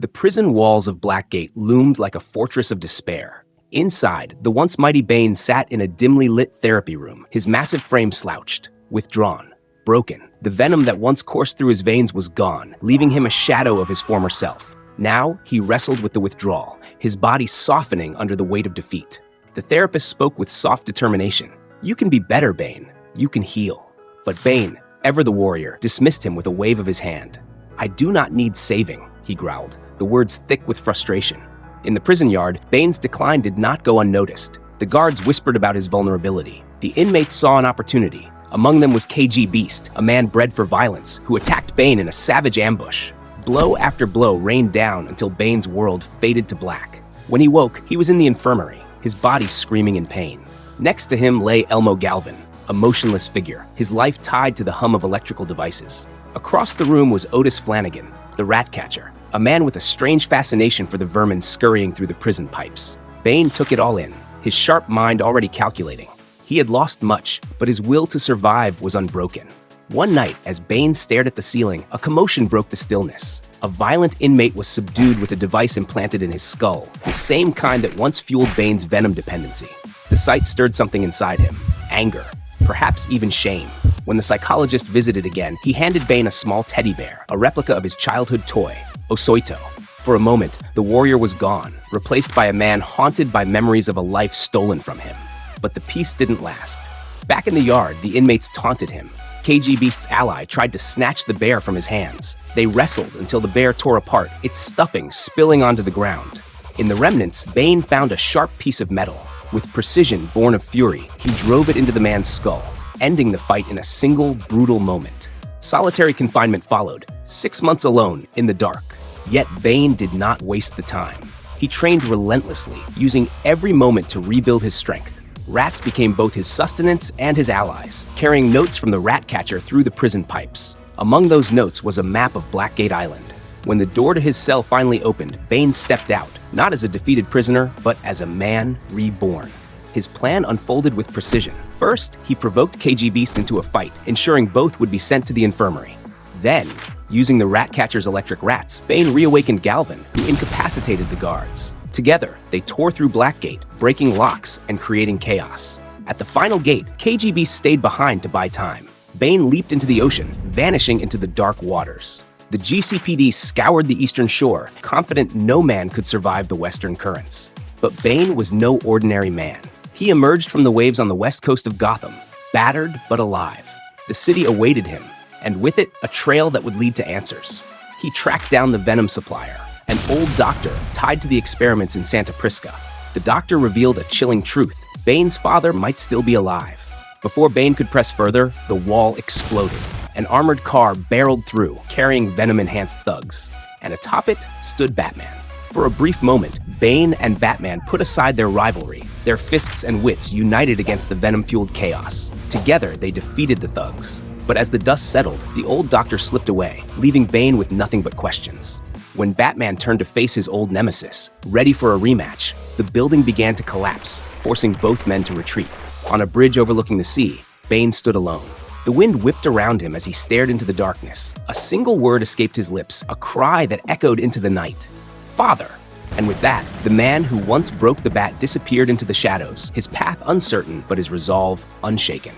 The prison walls of Blackgate loomed like a fortress of despair. Inside, the once mighty Bane sat in a dimly lit therapy room, his massive frame slouched, withdrawn, broken. The venom that once coursed through his veins was gone, leaving him a shadow of his former self. Now, he wrestled with the withdrawal, his body softening under the weight of defeat. The therapist spoke with soft determination. "You can be better, Bane. You can heal." But Bane, ever the warrior, dismissed him with a wave of his hand. "I do not need saving," he growled, the words thick with frustration. In the prison yard, Bane's decline did not go unnoticed. The guards whispered about his vulnerability. The inmates saw an opportunity. Among them was KG Beast, a man bred for violence, who attacked Bane in a savage ambush. Blow after blow rained down until Bane's world faded to black. When he woke, he was in the infirmary, his body screaming in pain. Next to him lay Elmo Galvin, a motionless figure, his life tied to the hum of electrical devices. Across the room was Otis Flanagan, the rat catcher, a man with a strange fascination for the vermin scurrying through the prison pipes. Bane took it all in, his sharp mind already calculating. He had lost much, but his will to survive was unbroken. One night, as Bane stared at the ceiling, a commotion broke the stillness. A violent inmate was subdued with a device implanted in his skull, the same kind that once fueled Bane's venom dependency. The sight stirred something inside him, anger, perhaps even shame. When the psychologist visited again, he handed Bane a small teddy bear, a replica of his childhood toy, Osoito. For a moment, the warrior was gone, replaced by a man haunted by memories of a life stolen from him. But the peace didn't last. Back in the yard, the inmates taunted him. KG Beast's ally tried to snatch the bear from his hands. They wrestled until the bear tore apart, its stuffing spilling onto the ground. In the remnants, Bane found a sharp piece of metal. With precision born of fury, he drove it into the man's skull, ending the fight in a single, brutal moment. Solitary confinement followed, 6 months alone, in the dark. Yet Bane did not waste the time. He trained relentlessly, using every moment to rebuild his strength. Rats became both his sustenance and his allies, carrying notes from the rat catcher through the prison pipes. Among those notes was a map of Blackgate Island. When the door to his cell finally opened, Bane stepped out, not as a defeated prisoner, but as a man reborn. His plan unfolded with precision. First, he provoked KG Beast into a fight, ensuring both would be sent to the infirmary. Then, using the rat catcher's electric rats, Bane reawakened Galvin, who incapacitated the guards. Together, they tore through Blackgate, breaking locks and creating chaos. At the final gate, KG Beast stayed behind to buy time. Bane leaped into the ocean, vanishing into the dark waters. The GCPD scoured the eastern shore, confident no man could survive the western currents. But Bane was no ordinary man. He emerged from the waves on the west coast of Gotham, battered but alive. The city awaited him, and with it, a trail that would lead to answers. He tracked down the venom supplier, an old doctor tied to the experiments in Santa Prisca. The doctor revealed a chilling truth. Bane's father might still be alive. Before Bane could press further, the wall exploded. An armored car barreled through, carrying venom-enhanced thugs. And atop it stood Batman. For a brief moment, Bane and Batman put aside their rivalry. Their fists and wits united against the venom-fueled chaos. Together, they defeated the thugs. But as the dust settled, the old doctor slipped away, leaving Bane with nothing but questions. When Batman turned to face his old nemesis, ready for a rematch, the building began to collapse, forcing both men to retreat. On a bridge overlooking the sea, Bane stood alone. The wind whipped around him as he stared into the darkness. A single word escaped his lips, a cry that echoed into the night. "Father!" And with that, the man who once broke the bat disappeared into the shadows, his path uncertain but his resolve unshaken.